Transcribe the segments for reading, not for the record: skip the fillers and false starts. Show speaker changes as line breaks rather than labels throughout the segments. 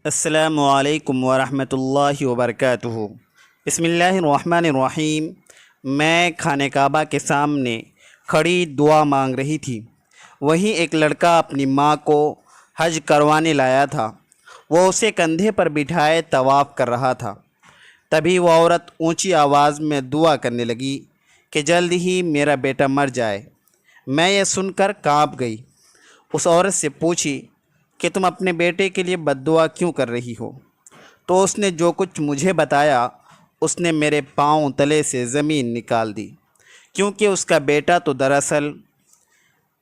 السلام علیکم ورحمۃ اللہ وبرکاتہ۔ بسم اللہ الرحمن الرحیم۔ میں خانہ کعبہ کے سامنے کھڑی دعا مانگ رہی تھی، وہیں ایک لڑکا اپنی ماں کو حج کروانے لایا تھا۔ وہ اسے کندھے پر بٹھائے طواف کر رہا تھا۔ تبھی وہ عورت اونچی آواز میں دعا کرنے لگی کہ جلد ہی میرا بیٹا مر جائے۔ میں یہ سن کر کانپ گئی۔ اس عورت سے پوچھی کہ تم اپنے بیٹے کے لیے بد دعا کیوں کر رہی ہو؟ تو اس نے جو کچھ مجھے بتایا، اس نے میرے پاؤں تلے سے زمین نکال دی، کیونکہ اس کا بیٹا تو دراصل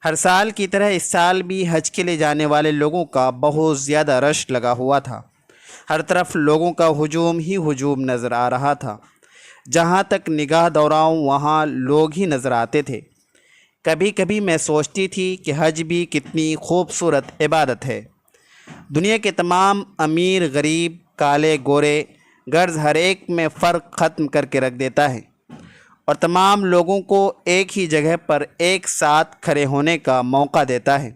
ہر سال کی طرح اس سال بھی حج کے لیے جانے والے لوگوں کا بہت زیادہ رش لگا ہوا تھا۔ ہر طرف لوگوں کا ہجوم ہی ہجوم نظر آ رہا تھا۔ جہاں تک نگاہ دوڑاؤں وہاں لوگ ہی نظر آتے تھے۔ کبھی کبھی میں سوچتی تھی کہ حج بھی کتنی خوبصورت عبادت ہے۔ دنیا کے تمام امیر غریب کالے گورے غرض ہر ایک میں فرق ختم کر کے رکھ دیتا ہے، اور تمام لوگوں کو ایک ہی جگہ پر ایک ساتھ کھڑے ہونے کا موقع دیتا ہے،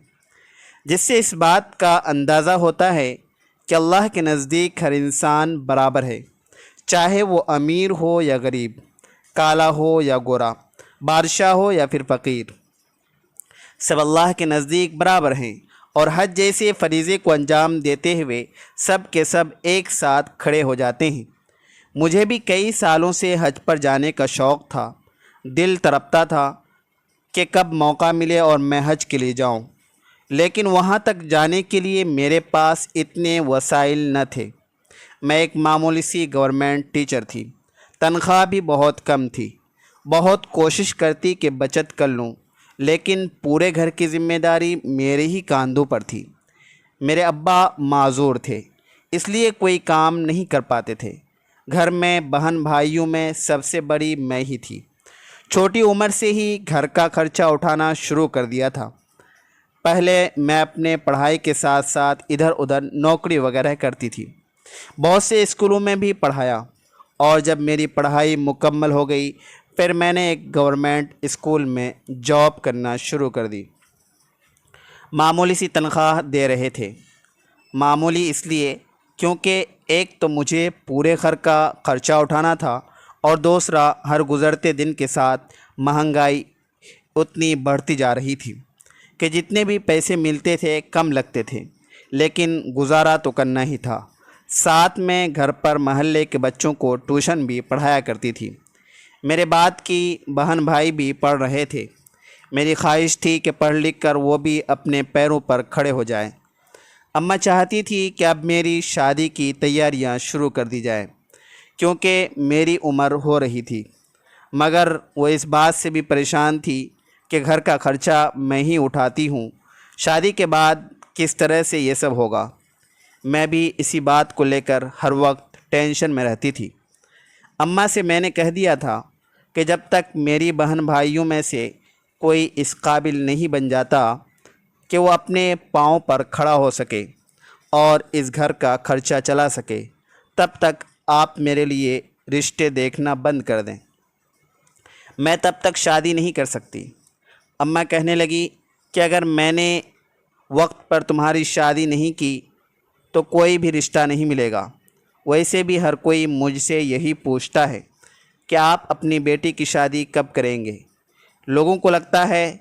جس سے اس بات کا اندازہ ہوتا ہے کہ اللہ کے نزدیک ہر انسان برابر ہے، چاہے وہ امیر ہو یا غریب، کالا ہو یا گورا، بادشاہ ہو یا پھر فقیر، سب اللہ کے نزدیک برابر ہیں، اور حج جیسے فریضے کو انجام دیتے ہوئے سب کے سب ایک ساتھ کھڑے ہو جاتے ہیں۔ مجھے بھی کئی سالوں سے حج پر جانے کا شوق تھا۔ دل تڑپتا تھا کہ کب موقع ملے اور میں حج کے لیے جاؤں، لیکن وہاں تک جانے کے لیے میرے پاس اتنے وسائل نہ تھے۔ میں ایک معمولی سی گورنمنٹ ٹیچر تھی، تنخواہ بھی بہت کم تھی۔ بہت کوشش کرتی کہ بچت کر لوں، لیکن پورے گھر کی ذمہ داری میرے ہی کاندھوں پر تھی۔ میرے ابا معذور تھے، اس لیے کوئی کام نہیں کر پاتے تھے۔ گھر میں بہن بھائیوں میں سب سے بڑی میں ہی تھی۔ چھوٹی عمر سے ہی گھر کا خرچہ اٹھانا شروع کر دیا تھا۔ پہلے میں اپنے پڑھائی کے ساتھ ساتھ ادھر ادھر نوکری وغیرہ کرتی تھی۔ بہت سے اسکولوں میں بھی پڑھایا، اور جب میری پڑھائی مکمل ہو گئی پھر میں نے ایک گورنمنٹ اسکول میں جاب کرنا شروع کر دی۔ معمولی سی تنخواہ دے رہے تھے۔ معمولی اس لیے کیونکہ ایک تو مجھے پورے گھر کا خرچہ اٹھانا تھا، اور دوسرا ہر گزرتے دن کے ساتھ مہنگائی اتنی بڑھتی جا رہی تھی کہ جتنے بھی پیسے ملتے تھے کم لگتے تھے، لیکن گزارا تو کرنا ہی تھا۔ ساتھ میں گھر پر محلے کے بچوں کو ٹیوشن بھی پڑھایا کرتی تھی۔ میرے بعد کی بہن بھائی بھی پڑھ رہے تھے۔ میری خواہش تھی کہ پڑھ لکھ کر وہ بھی اپنے پیروں پر کھڑے ہو جائیں۔ اماں چاہتی تھی کہ اب میری شادی کی تیاریاں شروع کر دی جائیں، کیونکہ میری عمر ہو رہی تھی، مگر وہ اس بات سے بھی پریشان تھی کہ گھر کا خرچہ میں ہی اٹھاتی ہوں، شادی کے بعد کس طرح سے یہ سب ہوگا۔ میں بھی اسی بات کو لے کر ہر وقت ٹینشن میں رہتی تھی۔ اماں سے میں نے کہہ دیا تھا کہ جب تک میری بہن بھائیوں میں سے کوئی اس قابل نہیں بن جاتا کہ وہ اپنے پاؤں پر کھڑا ہو سکے اور اس گھر کا خرچہ چلا سکے، تب تک آپ میرے لیے رشتے دیکھنا بند کر دیں، میں تب تک شادی نہیں کر سکتی۔ اماں کہنے لگی کہ اگر میں نے وقت پر تمہاری شادی نہیں کی تو کوئی بھی رشتہ نہیں ملے گا۔ ویسے بھی ہر کوئی مجھ سے یہی پوچھتا ہے کہ آپ اپنی بیٹی کی شادی کب کریں گے۔ لوگوں کو لگتا ہے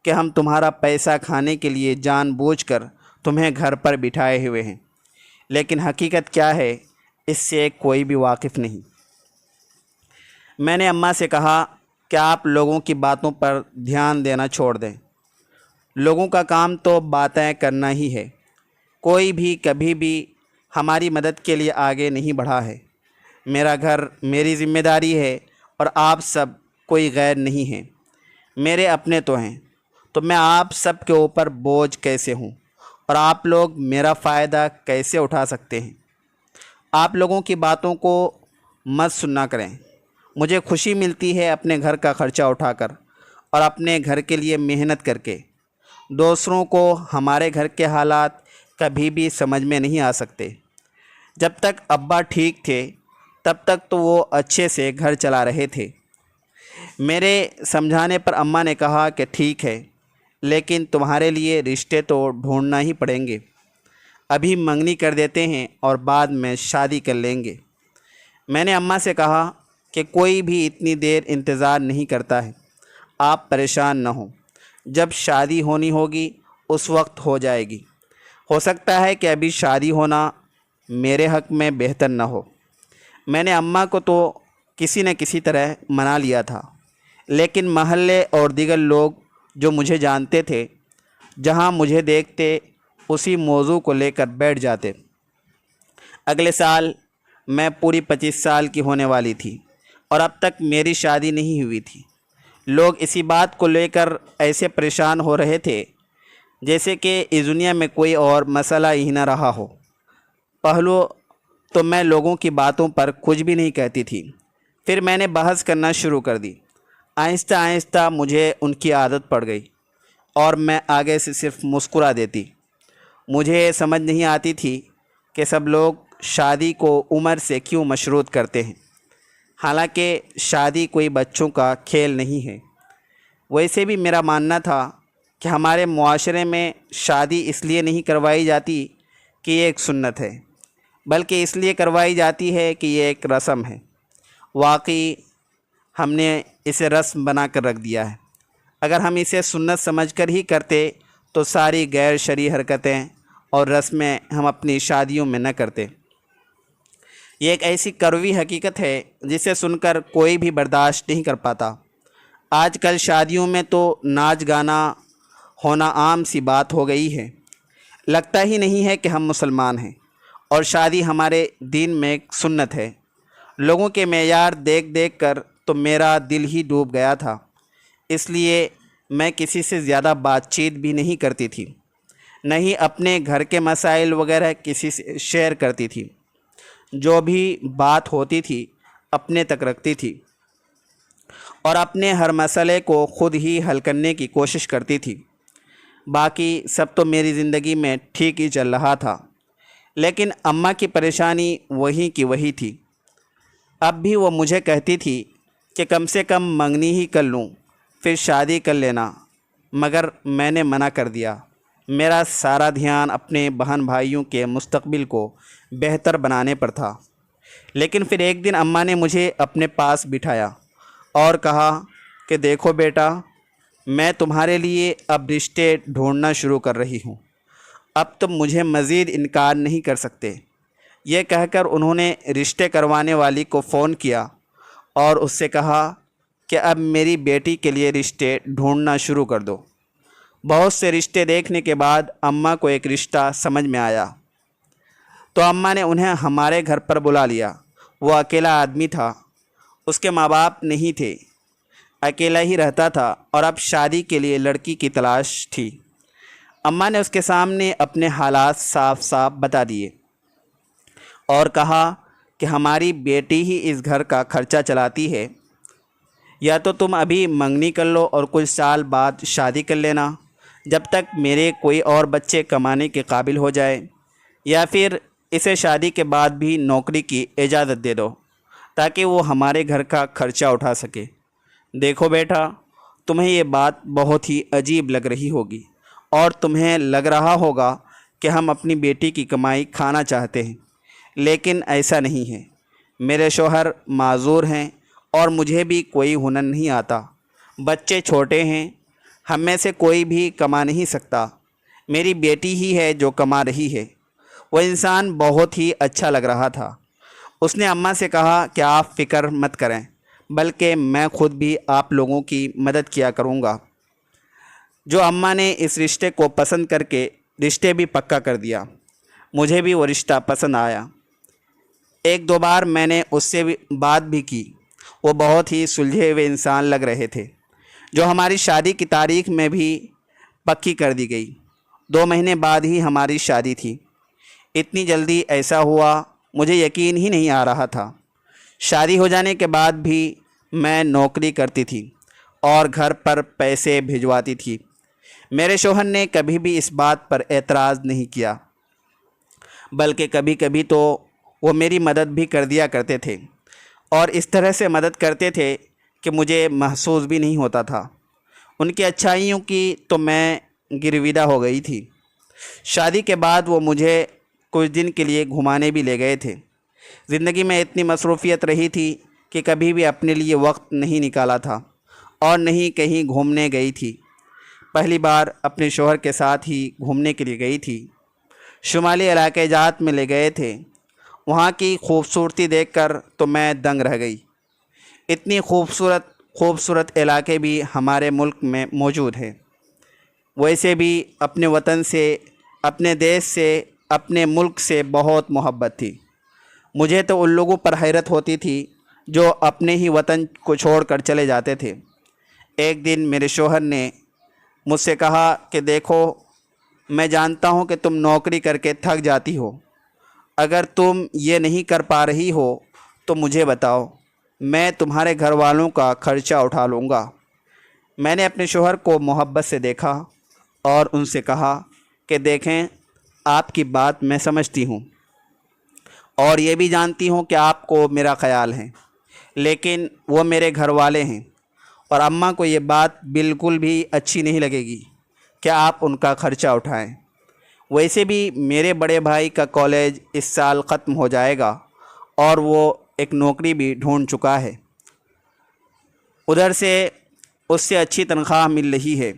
کہ ہم تمہارا پیسہ کھانے کے لیے جان بوجھ کر تمہیں گھر پر بٹھائے ہوئے ہیں، لیکن حقیقت کیا ہے اس سے کوئی بھی واقف نہیں۔ میں نے اماں سے کہا کہ آپ لوگوں کی باتوں پر دھیان دینا چھوڑ دیں۔ لوگوں کا کام تو باتیں کرنا ہی ہے۔ کوئی بھی کبھی بھی ہماری مدد کے لیے آگے نہیں بڑھا ہے۔ میرا گھر میری ذمہ داری ہے، اور آپ سب کوئی غیر نہیں ہیں، میرے اپنے تو ہیں، تو میں آپ سب کے اوپر بوجھ کیسے ہوں، اور آپ لوگ میرا فائدہ کیسے اٹھا سکتے ہیں۔ آپ لوگوں کی باتوں کو مت سننا کریں۔ مجھے خوشی ملتی ہے اپنے گھر کا خرچہ اٹھا کر اور اپنے گھر کے لیے محنت کر کے۔ دوسروں کو ہمارے گھر کے حالات کبھی بھی سمجھ میں نہیں آ سکتے۔ جب تک ابا ٹھیک تھے تب تک تو وہ اچھے سے گھر چلا رہے تھے۔ میرے سمجھانے پر اماں نے کہا کہ ٹھیک ہے، لیکن تمہارے لیے رشتے تو ڈھونڈنا ہی پڑیں گے۔ ابھی منگنی کر دیتے ہیں اور بعد میں شادی کر لیں گے۔ میں نے اماں سے کہا کہ کوئی بھی اتنی دیر انتظار نہیں کرتا ہے، آپ پریشان نہ ہوں، جب شادی ہونی ہوگی اس وقت ہو جائے گی۔ ہو سکتا ہے کہ ابھی شادی ہونا میرے حق میں بہتر نہ ہو۔ میں نے اماں کو تو کسی نہ کسی طرح منا لیا تھا، لیکن محلے اور دیگر لوگ جو مجھے جانتے تھے، جہاں مجھے دیکھتے اسی موضوع کو لے کر بیٹھ جاتے۔ اگلے سال میں پوری 25 سال کی ہونے والی تھی اور اب تک میری شادی نہیں ہوئی تھی۔ لوگ اسی بات کو لے کر ایسے پریشان ہو رہے تھے جیسے کہ اس دنیا میں کوئی اور مسئلہ ہی نہ رہا ہو۔ پہلو تو میں لوگوں کی باتوں پر کچھ بھی نہیں کہتی تھی، پھر میں نے بحث کرنا شروع کر دی۔ آہستہ آہستہ مجھے ان کی عادت پڑ گئی اور میں آگے سے صرف مسکرا دیتی۔ مجھے سمجھ نہیں آتی تھی کہ سب لوگ شادی کو عمر سے کیوں مشروط کرتے ہیں، حالانکہ شادی کوئی بچوں کا کھیل نہیں ہے۔ ویسے بھی میرا ماننا تھا کہ ہمارے معاشرے میں شادی اس لیے نہیں کروائی جاتی کہ یہ ایک سنت ہے، بلکہ اس لیے کروائی جاتی ہے کہ یہ ایک رسم ہے۔ واقعی ہم نے اسے رسم بنا کر رکھ دیا ہے۔ اگر ہم اسے سنت سمجھ کر ہی کرتے تو ساری غیر شرعی حرکتیں اور رسمیں ہم اپنی شادیوں میں نہ کرتے۔ یہ ایک ایسی کڑوی حقیقت ہے جسے سن کر کوئی بھی برداشت نہیں کر پاتا۔ آج کل شادیوں میں تو ناچ گانا ہونا عام سی بات ہو گئی ہے۔ لگتا ہی نہیں ہے کہ ہم مسلمان ہیں اور شادی ہمارے دین میں ایک سنت ہے۔ لوگوں کے معیار دیکھ دیکھ کر تو میرا دل ہی ڈوب گیا تھا، اس لیے میں کسی سے زیادہ بات چیت بھی نہیں کرتی تھی، نہ ہی اپنے گھر کے مسائل وغیرہ کسی سے شیئر کرتی تھی۔ جو بھی بات ہوتی تھی اپنے تک رکھتی تھی اور اپنے ہر مسئلے کو خود ہی حل کرنے کی کوشش کرتی تھی۔ باقی سب تو میری زندگی میں ٹھیک ہی چل رہا تھا، لیکن اماں کی پریشانی وہی کی وہی تھی۔ اب بھی وہ مجھے کہتی تھی کہ کم سے کم منگنی ہی کر لوں، پھر شادی کر لینا، مگر میں نے منع کر دیا۔ میرا سارا دھیان اپنے بہن بھائیوں کے مستقبل کو بہتر بنانے پر تھا۔ لیکن پھر ایک دن اماں نے مجھے اپنے پاس بٹھایا اور کہا کہ دیکھو بیٹا، میں تمہارے لیے اب رشتے ڈھونڈنا شروع کر رہی ہوں، اب تم مجھے مزید انکار نہیں کر سکتے۔ یہ کہہ کر انہوں نے رشتے کروانے والی کو فون کیا اور اس سے کہا کہ اب میری بیٹی کے لیے رشتے ڈھونڈنا شروع کر دو۔ بہت سے رشتے دیکھنے کے بعد اماں کو ایک رشتہ سمجھ میں آیا تو اماں نے انہیں ہمارے گھر پر بلا لیا۔ وہ اکیلا آدمی تھا، اس کے ماں باپ نہیں تھے، اکیلا ہی رہتا تھا اور اب شادی کے لیے لڑکی کی تلاش تھی۔ اماں نے اس کے سامنے اپنے حالات صاف صاف بتا دیے اور کہا کہ ہماری بیٹی ہی اس گھر کا خرچہ چلاتی ہے، یا تو تم ابھی منگنی کر لو اور کچھ سال بعد شادی کر لینا جب تک میرے کوئی اور بچے کمانے کے قابل ہو جائے، یا پھر اسے شادی کے بعد بھی نوکری کی اجازت دے دو تاکہ وہ ہمارے گھر کا خرچہ اٹھا سکے۔ دیکھو بیٹا، تمہیں یہ بات بہت ہی عجیب لگ رہی ہوگی اور تمہیں لگ رہا ہوگا کہ ہم اپنی بیٹی کی کمائی کھانا چاہتے ہیں، لیکن ایسا نہیں ہے۔ میرے شوہر معذور ہیں اور مجھے بھی کوئی ہنر نہیں آتا، بچے چھوٹے ہیں، ہم میں سے کوئی بھی کما نہیں سکتا، میری بیٹی ہی ہے جو کما رہی ہے۔ وہ انسان بہت ہی اچھا لگ رہا تھا۔ اس نے اماں سے کہا کہ آپ فکر مت کریں، بلکہ میں خود بھی آپ لوگوں کی مدد کیا کروں گا۔ جو اماں نے اس رشتے کو پسند کر کے رشتے بھی پکا کر دیا۔ مجھے بھی وہ رشتہ پسند آیا۔ ایک دو بار میں نے اس سے بات بھی کی، وہ بہت ہی سلجھے ہوئے انسان لگ رہے تھے۔ جو ہماری شادی کی تاریخ میں بھی پکی کر دی گئی۔ 2 مہینے بعد ہی ہماری شادی تھی۔ اتنی جلدی ایسا ہوا مجھے یقین ہی نہیں آ رہا تھا۔ شادی ہو جانے کے بعد بھی میں نوکری کرتی تھی اور گھر پر پیسے بھجواتی تھی۔ میرے شوہر نے کبھی بھی اس بات پر اعتراض نہیں کیا، بلکہ کبھی کبھی تو وہ میری مدد بھی کر دیا کرتے تھے اور اس طرح سے مدد کرتے تھے کہ مجھے محسوس بھی نہیں ہوتا تھا۔ ان کی اچھائیوں کی تو میں گرویدہ ہو گئی تھی۔ شادی کے بعد وہ مجھے کچھ دن کے لیے گھمانے بھی لے گئے تھے۔ زندگی میں اتنی مصروفیت رہی تھی کہ کبھی بھی اپنے لیے وقت نہیں نکالا تھا اور نہیں کہیں گھومنے گئی تھی۔ پہلی بار اپنے شوہر کے ساتھ ہی گھومنے کے لیے گئی تھی۔ شمالی علاقے جات میں لے گئے تھے۔ وہاں کی خوبصورتی دیکھ کر تو میں دنگ رہ گئی۔ اتنی خوبصورت علاقے بھی ہمارے ملک میں موجود ہیں۔ ویسے بھی اپنے وطن سے، اپنے دیش سے، اپنے ملک سے بہت محبت تھی۔ مجھے تو ان لوگوں پر حیرت ہوتی تھی جو اپنے ہی وطن کو چھوڑ کر چلے جاتے تھے۔ ایک دن میرے شوہر نے مجھ سے کہا کہ دیکھو، میں جانتا ہوں کہ تم نوکری کر کے تھک جاتی ہو، اگر تم یہ نہیں کر پا رہی ہو تو مجھے بتاؤ، میں تمہارے گھر والوں کا خرچہ اٹھا لوں گا۔ میں نے اپنے شوہر کو محبت سے دیکھا اور ان سے کہا کہ دیکھیں، آپ کی بات میں سمجھتی ہوں اور یہ بھی جانتی ہوں کہ آپ کو میرا خیال ہے، لیکن وہ میرے گھر والے ہیں اور اماں کو یہ بات بالکل بھی اچھی نہیں لگے گی کہ آپ ان کا خرچہ اٹھائیں۔ ویسے بھی میرے بڑے بھائی کا کالج اس سال ختم ہو جائے گا اور وہ ایک نوکری بھی ڈھونڈ چکا ہے، ادھر سے اس سے اچھی تنخواہ مل رہی ہے،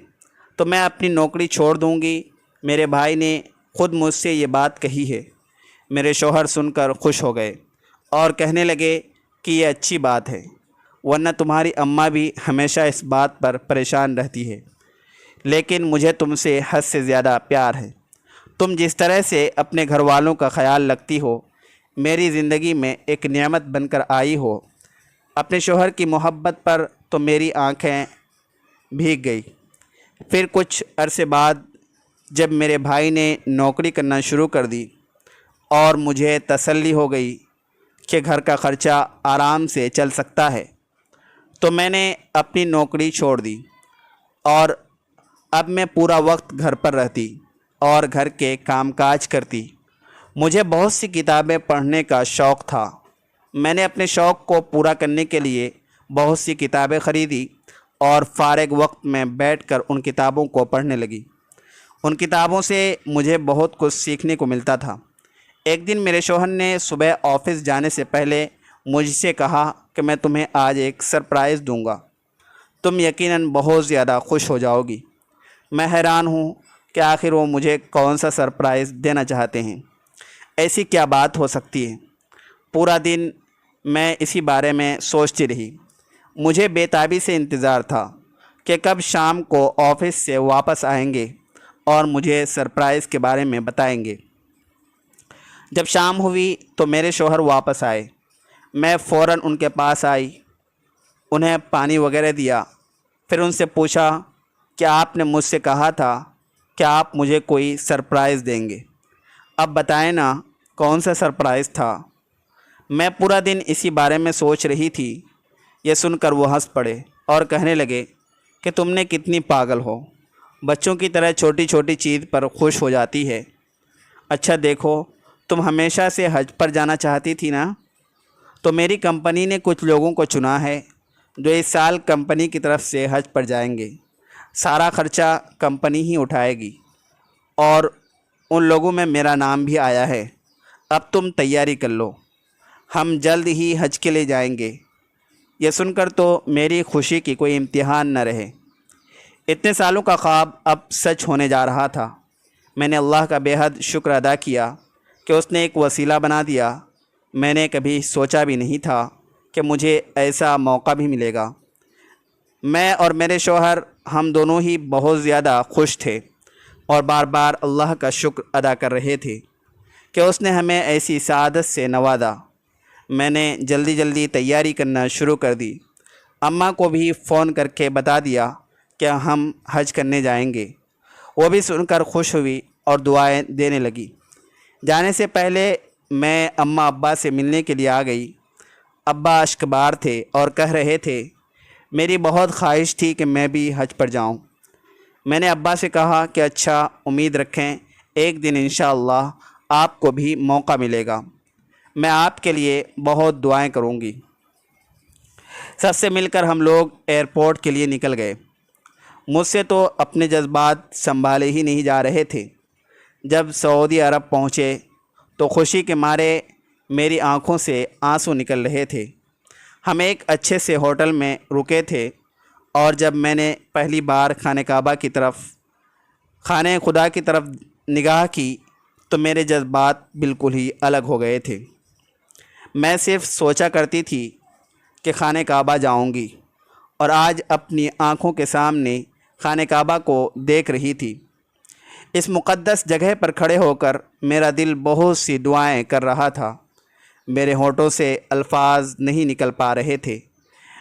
تو میں اپنی نوکری چھوڑ دوں گی۔ میرے بھائی نے خود مجھ سے یہ بات کہی ہے۔ میرے شوہر سن کر خوش ہو گئے اور کہنے لگے کہ یہ اچھی بات ہے، ورنہ تمہاری اماں بھی ہمیشہ اس بات پر پریشان رہتی ہے، لیکن مجھے تم سے حد سے زیادہ پیار ہے۔ تم جس طرح سے اپنے گھر والوں کا خیال رکھتی ہو، میری زندگی میں ایک نعمت بن کر آئی ہو۔ اپنے شوہر کی محبت پر تو میری آنکھیں بھیگ گئی۔ پھر کچھ عرصے بعد جب میرے بھائی نے نوکری کرنا شروع کر دی اور مجھے تسلی ہو گئی کہ گھر کا خرچہ آرام سے چل سکتا ہے، تو میں نے اپنی نوکری چھوڑ دی اور اب میں پورا وقت گھر پر رہتی اور گھر کے کام کاج کرتی۔ مجھے بہت سی کتابیں پڑھنے کا شوق تھا۔ میں نے اپنے شوق کو پورا کرنے کے لیے بہت سی کتابیں خریدی اور فارغ وقت میں بیٹھ کر ان کتابوں کو پڑھنے لگی۔ ان کتابوں سے مجھے بہت کچھ سیکھنے کو ملتا تھا۔ ایک دن میرے شوہر نے صبح آفس جانے سے پہلے مجھ سے کہا کہ میں تمہیں آج ایک سرپرائز دوں گا، تم یقیناً بہت زیادہ خوش ہو جاؤ گی۔ میں حیران ہوں کہ آخر وہ مجھے کون سا سرپرائز دینا چاہتے ہیں، ایسی کیا بات ہو سکتی ہے۔ پورا دن میں اسی بارے میں سوچتی رہی۔ مجھے بے تابی سے انتظار تھا کہ کب شام کو آفس سے واپس آئیں گے اور مجھے سرپرائز کے بارے میں بتائیں گے۔ جب شام ہوئی تو میرے شوہر واپس آئے۔ میں فوراً ان کے پاس آئی، انہیں پانی وغیرہ دیا، پھر ان سے پوچھا کہ آپ نے مجھ سے کہا تھا کہ آپ مجھے کوئی سرپرائز دیں گے، اب بتائیں نا کون سا سرپرائز تھا۔ میں پورا دن اسی بارے میں سوچ رہی تھی۔ یہ سن کر وہ ہنس پڑے اور کہنے لگے کہ تم نے کتنی پاگل ہو، بچوں کی طرح چھوٹی چھوٹی چیز پر خوش ہو جاتی ہے۔ اچھا دیکھو، تم ہمیشہ سے حج پر جانا چاہتی تھی نا، تو میری کمپنی نے کچھ لوگوں کو چنا ہے جو اس سال کمپنی کی طرف سے حج پر جائیں گے۔ سارا خرچہ کمپنی ہی اٹھائے گی اور ان لوگوں میں میرا نام بھی آیا ہے۔ اب تم تیاری کر لو، ہم جلد ہی حج کے لیے جائیں گے۔ یہ سن کر تو میری خوشی کی کوئی امتحان نہ رہے۔ اتنے سالوں کا خواب اب سچ ہونے جا رہا تھا۔ میں نے اللہ کا بے حد شکر ادا کیا کہ اس نے ایک وسیلہ بنا دیا۔ میں نے کبھی سوچا بھی نہیں تھا کہ مجھے ایسا موقع بھی ملے گا۔ میں اور میرے شوہر ہم دونوں ہی بہت زیادہ خوش تھے اور بار بار اللہ کا شکر ادا کر رہے تھے کہ اس نے ہمیں ایسی سعادت سے نوازا۔ میں نے جلدی جلدی تیاری کرنا شروع کر دی۔ اماں کو بھی فون کر کے بتا دیا کہ ہم حج کرنے جائیں گے۔ وہ بھی سن کر خوش ہوئی اور دعائیں دینے لگی۔ جانے سے پہلے میں اماں ابا سے ملنے کے لیے آ گئی۔ ابا اشکبار تھے اور کہہ رہے تھے میری بہت خواہش تھی کہ میں بھی حج پر جاؤں۔ میں نے ابا سے کہا کہ اچھا، امید رکھیں ایک دن انشاءاللہ آپ کو بھی موقع ملے گا، میں آپ کے لیے بہت دعائیں کروں گی۔ سب سے مل کر ہم لوگ ایئرپورٹ کے لیے نکل گئے۔ مجھ سے تو اپنے جذبات سنبھالے ہی نہیں جا رہے تھے۔ جب سعودی عرب پہنچے تو خوشی کے مارے میری آنکھوں سے آنسو نکل رہے تھے۔ ہم ایک اچھے سے ہوٹل میں رکے تھے، اور جب میں نے پہلی بار خانہ کعبہ کی طرف، خانہ خدا کی طرف نگاہ کی تو میرے جذبات بالکل ہی الگ ہو گئے تھے۔ میں صرف سوچا کرتی تھی کہ خانہ کعبہ جاؤں گی، اور آج اپنی آنکھوں کے سامنے خانہ کعبہ کو دیکھ رہی تھی۔ اس مقدس جگہ پر کھڑے ہو کر میرا دل بہت سی دعائیں کر رہا تھا۔ میرے ہونٹوں سے الفاظ نہیں نکل پا رہے تھے۔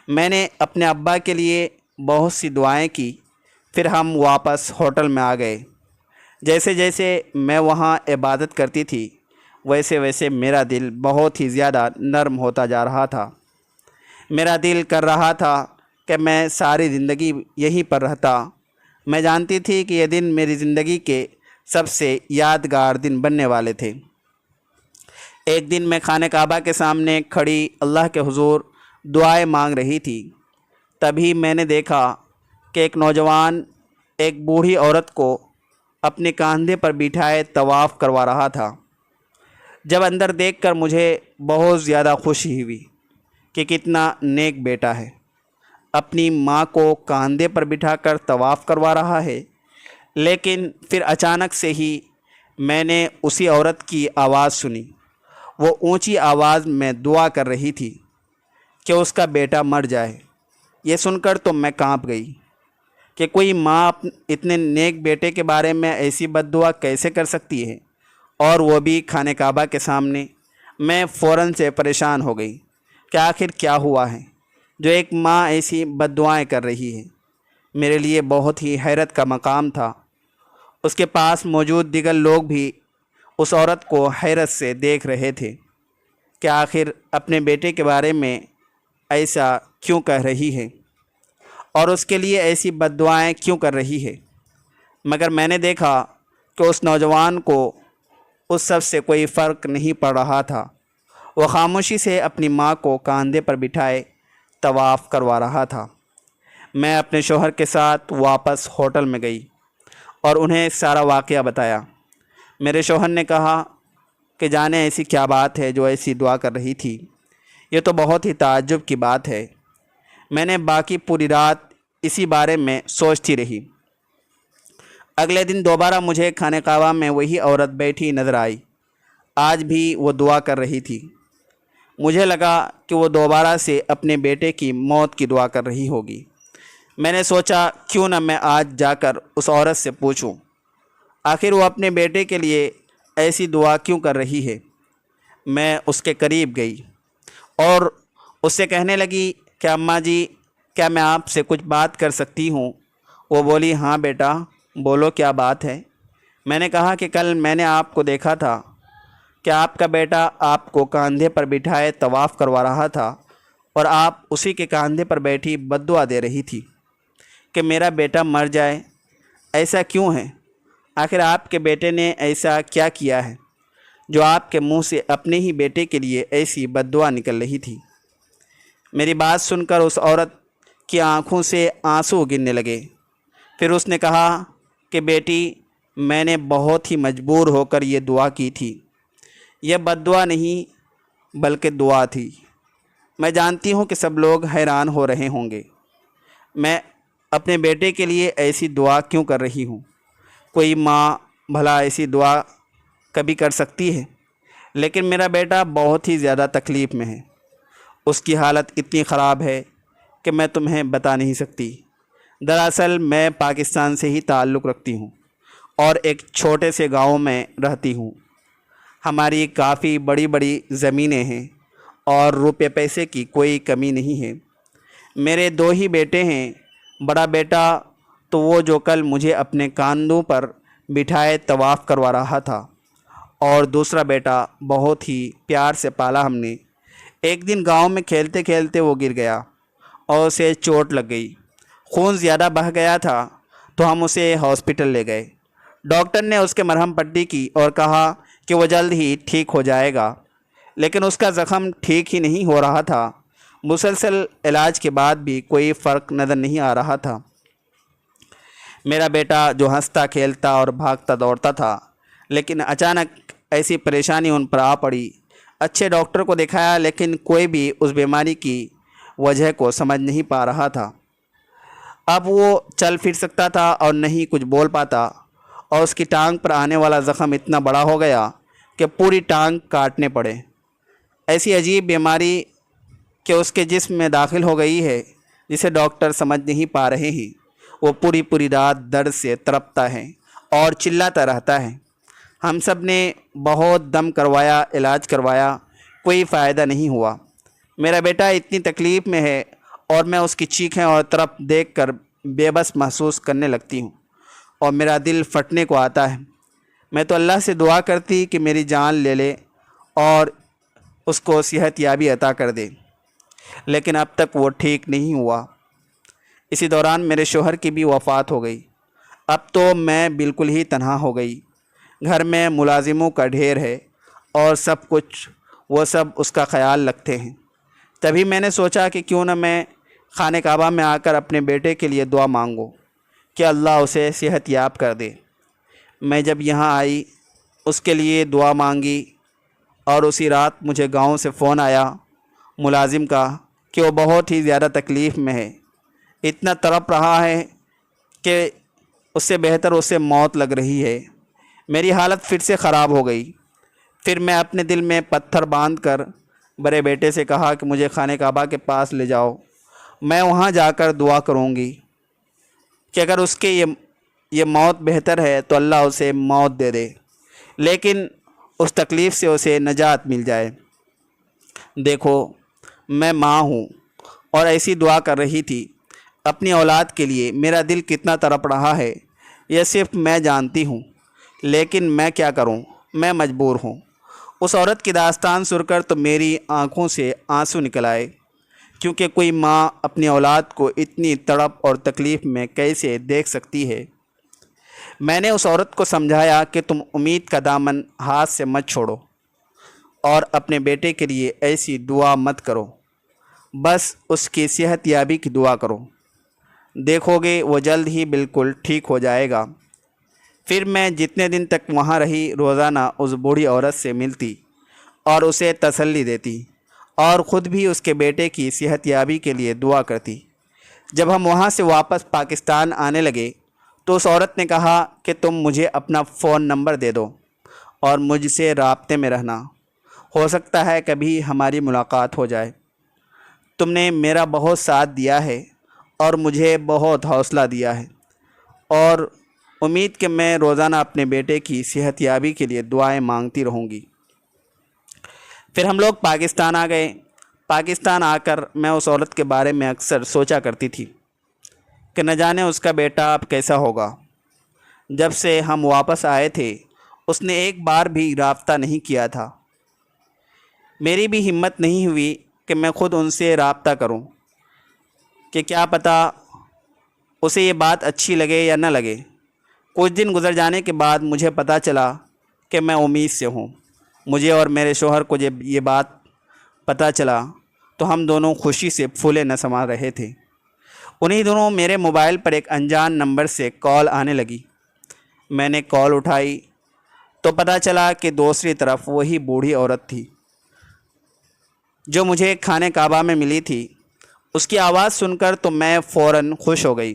میں نے اپنے ابا کے لیے بہت سی دعائیں کی۔ پھر ہم واپس ہوٹل میں آ گئے۔ جیسے جیسے میں وہاں عبادت کرتی تھی، ویسے ویسے میرا دل بہت ہی زیادہ نرم ہوتا جا رہا تھا۔ میرا دل کر رہا تھا کہ میں ساری زندگی یہیں پر رہتا۔ میں جانتی تھی کہ یہ دن میری زندگی کے سب سے یادگار دن بننے والے تھے۔ ایک دن میں خانہ کعبہ کے سامنے کھڑی اللہ کے حضور دعائیں مانگ رہی تھی۔ تبھی میں نے دیکھا کہ ایک نوجوان ایک بوڑھی عورت کو اپنے کاندھے پر بٹھائے طواف کروا رہا تھا۔ جب اندر دیکھ کر مجھے بہت زیادہ خوشی ہوئی کہ کتنا نیک بیٹا ہے، اپنی ماں کو کاندھے پر بٹھا کر طواف کروا رہا ہے۔ لیکن پھر اچانک سے ہی میں نے اسی عورت کی آواز سنی۔ وہ اونچی آواز میں دعا کر رہی تھی کہ اس کا بیٹا مر جائے۔ یہ سن کر تو میں کانپ گئی کہ کوئی ماں اتنے نیک بیٹے کے بارے میں ایسی بد دعا کیسے کر سکتی ہے، اور وہ بھی خانہ کعبہ کے سامنے۔ میں فوراً سے پریشان ہو گئی کہ آخر کیا ہوا ہے جو ایک ماں ایسی بد دعائیں کر رہی ہے۔ میرے لیے بہت ہی حیرت کا مقام تھا۔ اس کے پاس موجود دیگر لوگ بھی اس عورت کو حیرت سے دیکھ رہے تھے کہ آخر اپنے بیٹے کے بارے میں ایسا کیوں کہہ رہی ہے، اور اس کے لیے ایسی بد دعائیں کیوں کر رہی ہے۔ مگر میں نے دیکھا کہ اس نوجوان کو اس سب سے کوئی فرق نہیں پڑ رہا تھا۔ وہ خاموشی سے اپنی ماں کو کاندھے پر بٹھائے طواف کروا رہا تھا۔ میں اپنے شوہر کے ساتھ واپس ہوٹل میں گئی اور انہیں سارا واقعہ بتایا۔ میرے شوہر نے کہا کہ جانے ایسی کیا بات ہے جو ایسی دعا کر رہی تھی، یہ تو بہت ہی تعجب کی بات ہے۔ میں نے باقی پوری رات اسی بارے میں سوچتی رہی۔ اگلے دن دوبارہ مجھے خانہ کعبہ میں وہی عورت بیٹھی نظر آئی۔ آج بھی وہ دعا کر رہی تھی۔ مجھے لگا کہ وہ دوبارہ سے اپنے بیٹے کی موت کی دعا کر رہی ہوگی۔ میں نے سوچا کیوں نہ میں آج جا کر اس عورت سے پوچھوں آخر وہ اپنے بیٹے کے لیے ایسی دعا کیوں کر رہی ہے۔ میں اس کے قریب گئی اور اس سے کہنے لگی کہ اماں جی، کیا میں آپ سے کچھ بات کر سکتی ہوں؟ وہ بولی ہاں بیٹا، بولو کیا بات ہے۔ میں نے کہا کہ کل میں نے آپ کو دیکھا تھا کہ آپ کا بیٹا آپ کو کاندھے پر بٹھائے طواف کروا رہا تھا، اور آپ اسی کے کاندھے پر بیٹھی بد دعا دے رہی تھی کہ میرا بیٹا مر جائے۔ ایسا کیوں ہے؟ آخر آپ کے بیٹے نے ایسا کیا کیا ہے جو آپ کے منہ سے اپنے ہی بیٹے کے لیے ایسی بد دعا نکل رہی تھی؟ میری بات سن کر اس عورت کی آنکھوں سے آنسو گرنے لگے۔ پھر اس نے کہا کہ بیٹی، میں نے بہت ہی مجبور ہو کر یہ دعا کی تھی۔ یہ بد دعا نہیں بلکہ دعا تھی۔ میں جانتی ہوں کہ سب لوگ حیران ہو رہے ہوں گے، میں اپنے بیٹے کے لیے ایسی دعا کیوں کر رہی ہوں۔ کوئی ماں بھلا ایسی دعا کبھی کر سکتی ہے؟ لیکن میرا بیٹا بہت ہی زیادہ تکلیف میں ہے۔ اس کی حالت اتنی خراب ہے کہ میں تمہیں بتا نہیں سکتی۔ دراصل میں پاکستان سے ہی تعلق رکھتی ہوں اور ایک چھوٹے سے گاؤں میں رہتی ہوں۔ ہماری کافی بڑی بڑی زمینیں ہیں اور روپے پیسے کی کوئی کمی نہیں ہے۔ میرے 2 ہی بیٹے ہیں۔ بڑا بیٹا تو وہ جو کل مجھے اپنے کاندھوں پر بٹھائے طواف کروا رہا تھا، اور دوسرا بیٹا بہت ہی پیار سے پالا ہم نے۔ ایک دن گاؤں میں کھیلتے کھیلتے وہ گر گیا اور اسے چوٹ لگ گئی۔ خون زیادہ بہہ گیا تھا تو ہم اسے ہاسپٹل لے گئے۔ ڈاکٹر نے اس کے مرہم پٹی کی اور کہا کہ وہ جلد ہی ٹھیک ہو جائے گا، لیکن اس کا زخم ٹھیک ہی نہیں ہو رہا تھا۔ مسلسل علاج کے بعد بھی کوئی فرق نظر نہیں آ رہا تھا۔ میرا بیٹا جو ہنستا کھیلتا اور بھاگتا دوڑتا تھا، لیکن اچانک ایسی پریشانی ان پر آ پڑی۔ اچھے ڈاکٹر کو دکھایا لیکن کوئی بھی اس بیماری کی وجہ کو سمجھ نہیں پا رہا تھا۔ اب وہ چل پھر سکتا تھا اور نہیں کچھ بول پاتا، اور اس کی ٹانگ پر آنے والا زخم اتنا بڑا ہو گیا کہ پوری ٹانگ کاٹنے پڑے۔ ایسی عجیب بیماری کہ اس کے جسم میں داخل ہو گئی ہے جسے ڈاکٹر سمجھ نہیں پا رہے ہیں۔ وہ پوری رات درد سے تڑپتا ہے اور چلاتا رہتا ہے۔ ہم سب نے بہت دم کروایا، علاج کروایا، کوئی فائدہ نہیں ہوا۔ میرا بیٹا اتنی تکلیف میں ہے اور میں اس کی چیخیں اور تڑپ دیکھ کر بے بس محسوس کرنے لگتی ہوں اور میرا دل پھٹنے کو آتا ہے۔ میں تو اللہ سے دعا کرتی کہ میری جان لے لے اور اس کو صحت یابی عطا کر دے، لیکن اب تک وہ ٹھیک نہیں ہوا۔ اسی دوران میرے شوہر کی بھی وفات ہو گئی۔ اب تو میں بالکل ہی تنہا ہو گئی۔ گھر میں ملازموں کا ڈھیر ہے اور سب کچھ وہ سب اس کا خیال رکھتے ہیں۔ تبھی میں نے سوچا کہ کیوں نہ میں خانہ کعبہ میں آ کر اپنے بیٹے کے لیے دعا مانگوں کہ اللہ اسے صحت یاب کر دے۔ میں جب یہاں آئی، اس کے لیے دعا مانگی، اور اسی رات مجھے گاؤں سے فون آیا ملازم کا کہ وہ بہت ہی زیادہ تکلیف میں ہے، اتنا تڑپ رہا ہے کہ اس سے بہتر اسے موت لگ رہی ہے۔ میری حالت پھر سے خراب ہو گئی۔ پھر میں اپنے دل میں پتھر باندھ کر بڑے بیٹے سے کہا کہ مجھے خانہ کعبہ کے پاس لے جاؤ، میں وہاں جا کر دعا کروں گی کہ اگر اس کے یہ موت بہتر ہے تو اللہ اسے موت دے دے، لیکن اس تکلیف سے اسے نجات مل جائے۔ دیکھو، میں ماں ہوں اور ایسی دعا کر رہی تھی اپنی اولاد کے لیے۔ میرا دل کتنا تڑپ رہا ہے یہ صرف میں جانتی ہوں، لیکن میں کیا کروں، میں مجبور ہوں۔ اس عورت کی داستان سن کر تو میری آنکھوں سے آنسو نکل آئے، کیونکہ کوئی ماں اپنی اولاد کو اتنی تڑپ اور تکلیف میں کیسے دیکھ سکتی ہے۔ میں نے اس عورت کو سمجھایا کہ تم امید کا دامن ہاتھ سے مت چھوڑو اور اپنے بیٹے کے لیے ایسی دعا مت کرو، بس اس کی صحت یابی کی دعا کرو، دیکھو گے وہ جلد ہی بالکل ٹھیک ہو جائے گا۔ پھر میں جتنے دن تک وہاں رہی روزانہ اس بوڑھی عورت سے ملتی اور اسے تسلی دیتی اور خود بھی اس کے بیٹے کی صحت یابی کے لیے دعا کرتی۔ جب ہم وہاں سے واپس پاکستان آنے لگے تو اس عورت نے کہا کہ تم مجھے اپنا فون نمبر دے دو اور مجھ سے رابطے میں رہنا، ہو سکتا ہے کبھی ہماری ملاقات ہو جائے۔ تم نے میرا بہت ساتھ دیا ہے اور مجھے بہت حوصلہ دیا ہے، اور امید کہ میں روزانہ اپنے بیٹے کی صحت یابی کے لیے دعائیں مانگتی رہوں گی۔ پھر ہم لوگ پاکستان آ گئے۔ پاکستان آ کر میں اس عورت کے بارے میں اکثر سوچا کرتی تھی کہ نہ جانے اس کا بیٹا اب کیسا ہوگا۔ جب سے ہم واپس آئے تھے اس نے ایک بار بھی رابطہ نہیں کیا تھا۔ میری بھی ہمت نہیں ہوئی کہ میں خود ان سے رابطہ کروں کہ کیا پتہ اسے یہ بات اچھی لگے یا نہ لگے۔ کچھ دن گزر جانے کے بعد مجھے پتہ چلا کہ میں امید سے ہوں۔ مجھے اور میرے شوہر کو جب یہ بات پتہ چلا تو ہم دونوں خوشی سے پھولے نہ سما رہے تھے۔ انہی دنوں میرے موبائل پر ایک انجان نمبر سے کال آنے لگی۔ میں نے کال اٹھائی تو پتہ چلا کہ دوسری طرف وہی بوڑھی عورت تھی جو مجھے خانہ کعبہ میں ملی تھی۔ اس کی آواز سن کر تو میں فوراً خوش ہو گئی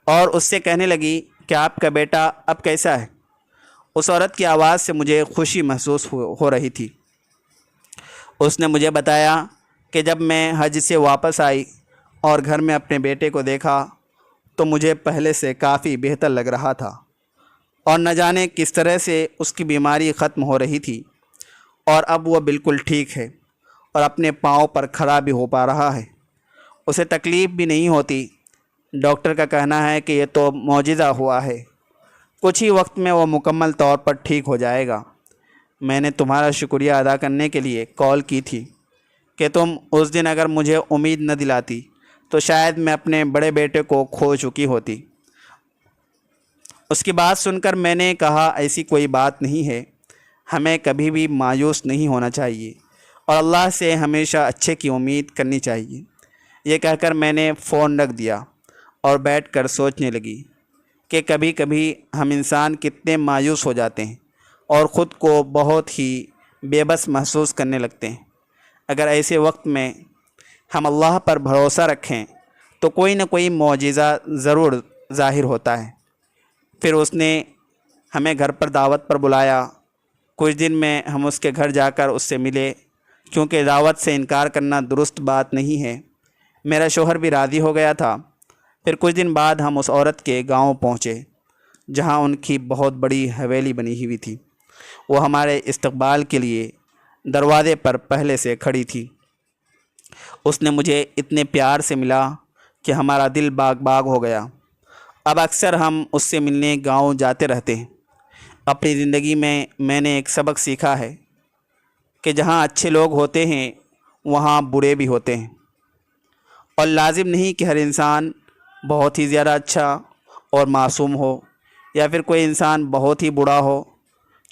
اور اس سے کہنے لگی کہ آپ کا بیٹا اب کیسا ہے؟ اس عورت کی آواز سے مجھے خوشی محسوس ہو رہی تھی۔ اس نے مجھے بتایا کہ جب میں حج سے واپس آئی اور گھر میں اپنے بیٹے کو دیکھا تو مجھے پہلے سے کافی بہتر لگ رہا تھا، اور نہ جانے کس طرح سے اس کی بیماری ختم ہو رہی تھی، اور اب وہ بالکل ٹھیک ہے اور اپنے پاؤں پر کھڑا بھی ہو پا رہا ہے۔ اسے تکلیف بھی نہیں ہوتی۔ ڈاکٹر کا کہنا ہے کہ یہ تو معجزہ ہوا ہے، کچھ ہی وقت میں وہ مکمل طور پر ٹھیک ہو جائے گا۔ میں نے تمہارا شکریہ ادا کرنے کے لیے کال کی تھی کہ تم اس دن اگر مجھے امید نہ دلاتی تو شاید میں اپنے بڑے بیٹے کو کھو چکی ہوتی۔ اس کی بات سن کر میں نے کہا ایسی کوئی بات نہیں ہے، ہمیں کبھی بھی مایوس نہیں ہونا چاہیے اور اللہ سے ہمیشہ اچھے کی امید کرنی چاہیے۔ یہ کہہ کر میں نے فون رکھ دیا اور بیٹھ کر سوچنے لگی کہ کبھی کبھی ہم انسان کتنے مایوس ہو جاتے ہیں اور خود کو بہت ہی بے بس محسوس کرنے لگتے ہیں۔ اگر ایسے وقت میں ہم اللہ پر بھروسہ رکھیں تو کوئی نہ کوئی معجزہ ضرور ظاہر ہوتا ہے۔ پھر اس نے ہمیں گھر پر دعوت پر بلایا۔ کچھ دن میں ہم اس کے گھر جا کر اس سے ملے، کیونکہ دعوت سے انکار کرنا درست بات نہیں ہے۔ میرا شوہر بھی راضی ہو گیا تھا۔ پھر کچھ دن بعد ہم اس عورت کے گاؤں پہنچے جہاں ان کی بہت بڑی حویلی بنی ہوئی تھی۔ وہ ہمارے استقبال کے لیے دروازے پر پہلے سے کھڑی تھی۔ اس نے مجھے اتنے پیار سے ملا کہ ہمارا دل باغ باغ ہو گیا۔ اب اکثر ہم اس سے ملنے گاؤں جاتے رہتے ہیں۔ اپنی زندگی میں نے ایک سبق سیکھا ہے کہ جہاں اچھے لوگ ہوتے ہیں وہاں برے بھی ہوتے ہیں، اور لازم نہیں کہ ہر انسان بہت ہی زیادہ اچھا اور معصوم ہو یا پھر کوئی انسان بہت ہی برا ہو،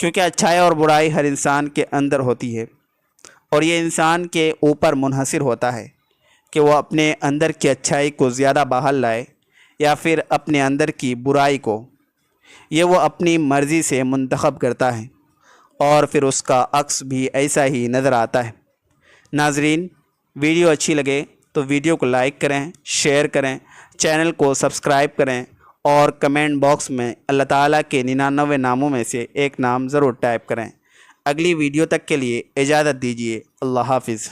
کیونکہ اچھائی اور برائی ہر انسان کے اندر ہوتی ہے، اور یہ انسان کے اوپر منحصر ہوتا ہے کہ وہ اپنے اندر کی اچھائی کو زیادہ باہر لائے یا پھر اپنے اندر کی برائی کو۔ یہ وہ اپنی مرضی سے منتخب کرتا ہے، اور پھر اس کا عکس بھی ایسا ہی نظر آتا ہے۔ ناظرین، ویڈیو اچھی لگے تو ویڈیو کو لائک کریں، شیئر کریں، چینل کو سبسکرائب کریں، اور کمنٹ باکس میں اللہ تعالیٰ کے 99 ناموں میں سے ایک نام ضرور ٹائپ کریں۔ اگلی ویڈیو تک کے لیے اجازت دیجیے۔ اللہ حافظ۔